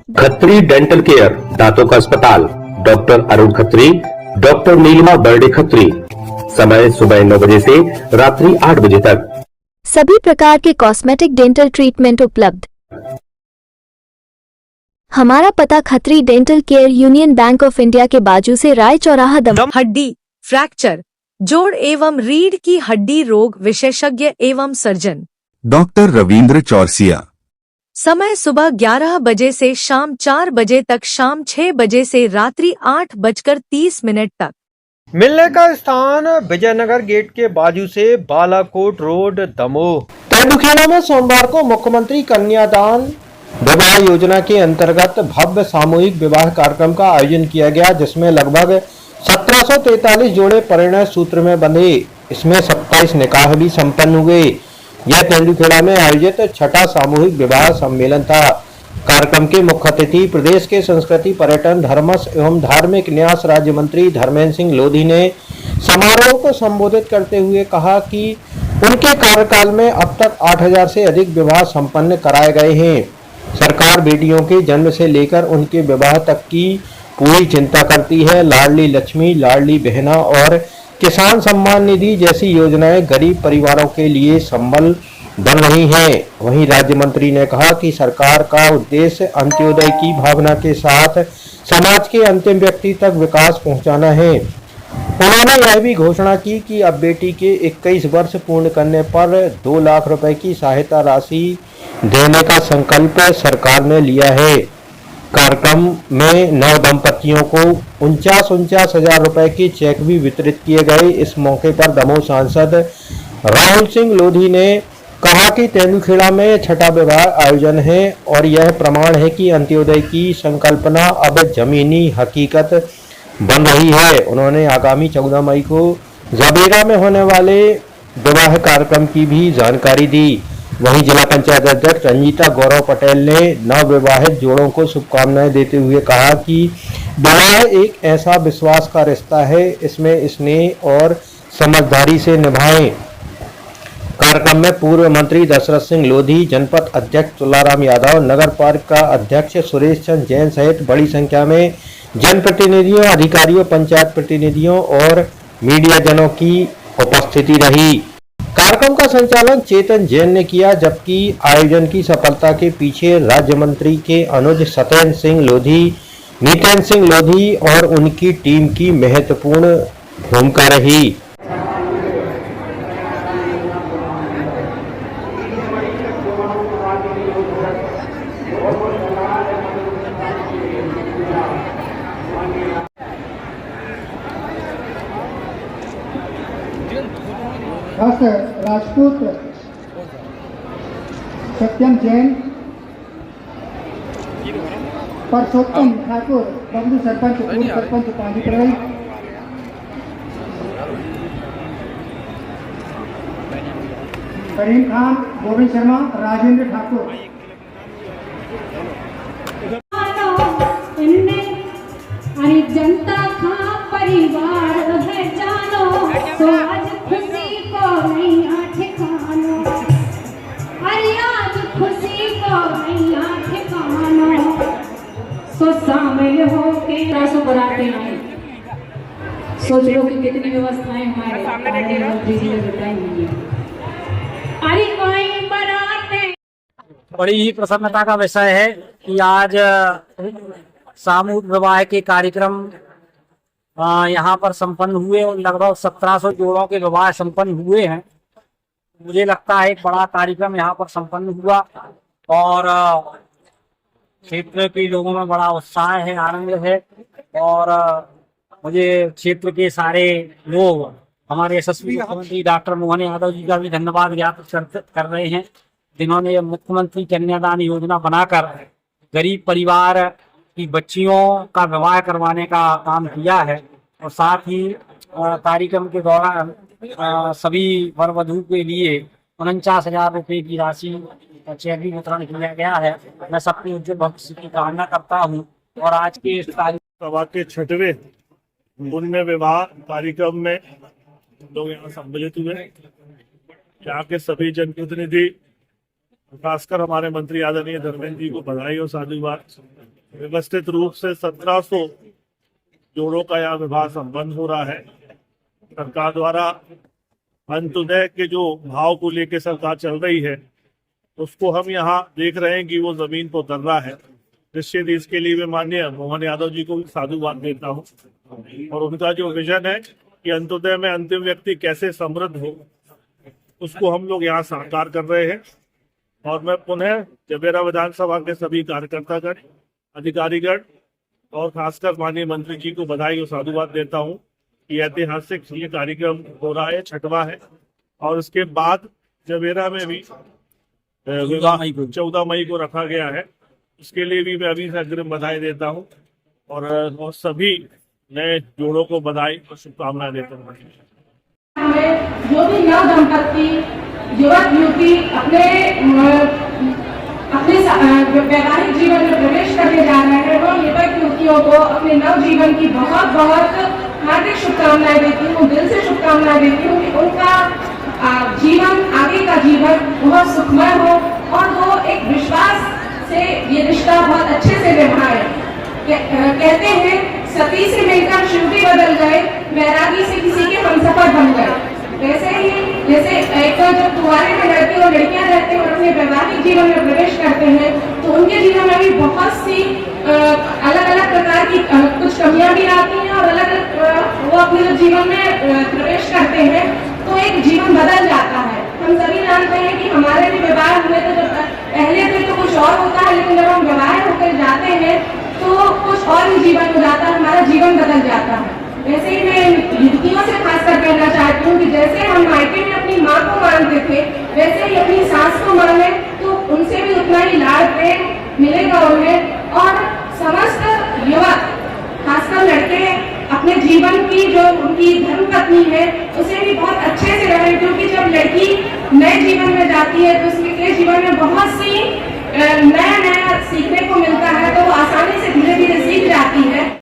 Khatri dental care दांतों का अस्पताल, डॉक्टर अरुण खत्री, डॉक्टर नीलिमा बर्डे खत्री। समय सुबह 9 बजे से रात्रि 8 बजे तक। सभी प्रकार के कॉस्मेटिक डेंटल ट्रीटमेंट उपलब्ध। हमारा पता Khatri dental care, union bank of India के बाजू से राय चौराहा, दम। हड्डी, फ्रैक्चर, जोड़ एवं रीढ़ की हड्डी रोग विशेषज्ञ एवं सर्जन डॉक्टर रविंद्र चौरसिया। समय सुबह 11 बजे से शाम 4 बजे तक, शाम 6 बजे से रात्रि 8:30 तक। मिलने का स्थान विजयनगर गेट के बाजू से बालाकोट रोड, दमोह। तेंदुखेड़ा में सोमवार को मुख्यमंत्री कन्यादान विवाह योजना के अंतर्गत भव्य सामूहिक विवाह कार्यक्रम का आयोजन किया गया, जिसमें लगभग 1743 जोड़े परिणय सूत्र में बंधे। इसमें 27 निकाह भी संपन्न हुए। यह तेंदुखेड़ा में आयोजित छठा सामूहिक विवाह सम्मेलन था। कार्यक्रम के मुख्य अतिथि प्रदेश के संस्कृति, पर्यटन, धर्मस्व एवं धार्मिक न्यास राज्य मंत्री धर्मेंद्र सिंह लोधी ने समारोह को संबोधित करते हुए कहा कि उनके कार्यकाल में अब तक 8000 से अधिक विवाह संपन्न कराए गए हैं। सरकार बेटियों के जन्म से लेकर उनके विवाह तक की पूरी चिंता करती है। लाडली लक्ष्मी, लाडली बहना और किसान सम्मान निधि जैसी योजनाएं गरीब परिवारों के लिए संबल बन रही हैं। वहीं राज्य मंत्री ने कहा कि सरकार का उद्देश्य अंत्योदय की भावना के साथ समाज के अंतिम व्यक्ति तक विकास पहुंचाना है। उन्होंने यह भी घोषणा की कि अब बेटी के 21 वर्ष पूर्ण करने पर 2 लाख रुपए की सहायता राशि देने का संकल्प सरकार ने लिया है। कार्यक्रम में नव दंपतियों को 49,000 रुपए के चेक भी वितरित किए गए। इस मौके पर दमोह सांसद राहुल सिंह लोधी ने कहा कि तेंदुखेड़ा में छठा विवाह आयोजन है और यह प्रमाण है कि अंत्योदय की संकल्पना अब जमीनी हकीकत बन रही है। उन्होंने आगामी 14 मई को जबेरा में होने वाले विवाह कार्यक्रम की भी जानकारी दी। वहीं जिला पंचायत अध्यक्ष रंजीता गौरव पटेल ने नवविवाहित जोड़ों को शुभकामनाएं देते हुए कहा कि विवाह एक ऐसा विश्वास का रिश्ता है, इसमें स्नेह और समझदारी से निभाएं। कार्यक्रम में पूर्व मंत्री दशरथ सिंह लोधी, जनपद अध्यक्ष तुलाराम यादव, नगर पालिका अध्यक्ष सुरेश चंद्र जैन सहित बड़ी संख्या में जनप्रतिनिधियों, अधिकारियों, पंचायत प्रतिनिधियों और मीडिया जनों की उपस्थिति रही। कार्यक्रम का संचालन चेतन जैन ने किया, जबकि आयोजन की सफलता के पीछे राज्य मंत्री के अनुज सत्येंद्र सिंह लोधी, नितेंद्र सिंह लोधी और उनकी टीम की महत्वपूर्ण भूमिका रही। राजपूत सत्यम जैन, परसोत्तम ठाकुर, बबलू सरपंच, पूर्व सरपंच पांडितराई, करीम खान, गोविंद शर्मा, राजेंद्र ठाकुर। आणि जनता का परिवार है जानो, तो आज खुशी को नैया ठिकानो, अरे आज खुशी को नैया ठिकानो, तो शामिल होके रासो बराते हैं। सोच लो कि कितनी व्यवस्थाएं हमारे मंत्री जी ने बताई हुई है। अरे कोई बराते। बड़ी ही प्रसन्नता का विषय है कि आज सामूहिक विवाह के कार्यक्रम यहाँ पर संपन्न हुए और लगभग 1700 जोड़ों के विवाह संपन्न हुए हैं। मुझे लगता है एक बड़ा कार्यक्रम यहाँ पर संपन्न हुआ और क्षेत्र के लोगों में बड़ा उत्साह है, आनंद है और मुझे क्षेत्र के सारे लोग, हमारे यशस्वी मुख्यमंत्री डॉक्टर मोहन यादव जी का भी धन्यवाद ज्ञापित कर रहे हैं, जिन्होंने मुख्यमंत्री कन्यादान योजना बनाकर गरीब परिवार की बच्चियों का विवाह करवाने का काम किया है। और साथ ही कार्यक्रम के दौरान सभी वर वधू के लिए 49,000 रुपये की राशि चेक भी वितरण किया गया है। मैं सबके उज्जवल भविष्य की कामना करता हूँ। और आज के सभा के 6वें पुण्य विवाह कार्यक्रम में लोग यहाँ सम्मिलित हुए। यहाँ के सभी जनप्रतिनिधि, खासकर हमारे मंत्री आदरणीय धर्मेंद्र जी को बधाई और साधुवाद। व्यवस्थित रूप से 1700 जोड़ों का यहाँ विवाह संपन्न हो रहा है। सरकार द्वारा अंत्योदय के जो भाव को लेकर सरकार चल रही है, उसको हम यहाँ देख रहे हैं कि वो जमीन पर उतर रहा है। निश्चित इसके लिए मैं माननीय मोहन यादव जी को भी साधुवाद देता हूँ, और उनका जो विजन है कि अंत्योदय में अंतिम व्यक्ति कैसे समृद्ध हो, उसको हम लोग यहाँ साकार कर रहे हैं। और मैं पुनः जबेरा विधानसभा के सभी कार्यकर्तागण, अधिकारीगण और खासकर माननीय मंत्री जी को बधाई और साधुवाद देता हूँ कि ऐतिहासिक ये कार्यक्रम हो रहा है, 6वां है। और उसके बाद जबेरा में भी विवाह 14 मई को रखा गया है, उसके लिए भी मैं अभी से अग्रिम बधाई देता हूँ और सभी नए जोड़ों को बधाई और शुभकामनाएं देता हूँ। जो भी नव दंपत्ति युवक युवती अपने वैवाहिक जीवन में प्रवेश करने जा रहे हैं, वो युवक युवतियों को अपने नव जीवन की बहुत बहुत हार्दिक शुभकामनाएं देती हूँ, दिल से शुभकामनाएं देती हूँ कि उनका जीवन, आगे का जीवन बहुत सुखमय हो और वो एक विश्वास से ये रिश्ता बहुत अच्छे से निभाए। कहते हैं सती से मिलकर शिव भी बदल गए, वैरागी से किसी के हमसफर बन गए। वैसे ही जैसे एक जब कुंवारे में लड़के और लड़कियां रहते हैं और अपने वैवाहिक जीवन में प्रवेश करते हैं, तो उनके जीवन में भी बहुत सी अलग अलग प्रकार की कुछ कमियां भी आती हैं और अलग अलग वो अपने जीवन में प्रवेश करते हैं तो एक जीवन बदल जाता है। हम सभी जानते हैं कि हमारे भी विवाह हुए तो जब पहले तो कुछ और होता है, लेकिन जब हम विवाह होकर जाते हैं तो कुछ और ही जीवन हो जाता है, हमारा जीवन बदल जाता है। वैसे ही मैं युवतियों से खासकर कहना चाहती हूँ कि जैसे हम मायके में अपनी माँ को मानते थे, वैसे ही अपनी सास को माने तो उनसे भी उतना ही लाड़ प्रेम मिलेगा उन्हें। और समस्त युवक, खासकर लड़के, अपने जीवन की जो उनकी धर्मपत्नी है उसे भी बहुत अच्छे से रहे, क्योंकि जब लड़की नए जीवन में जाती है तो उसके जीवन में बहुत सी नया नया सीखने को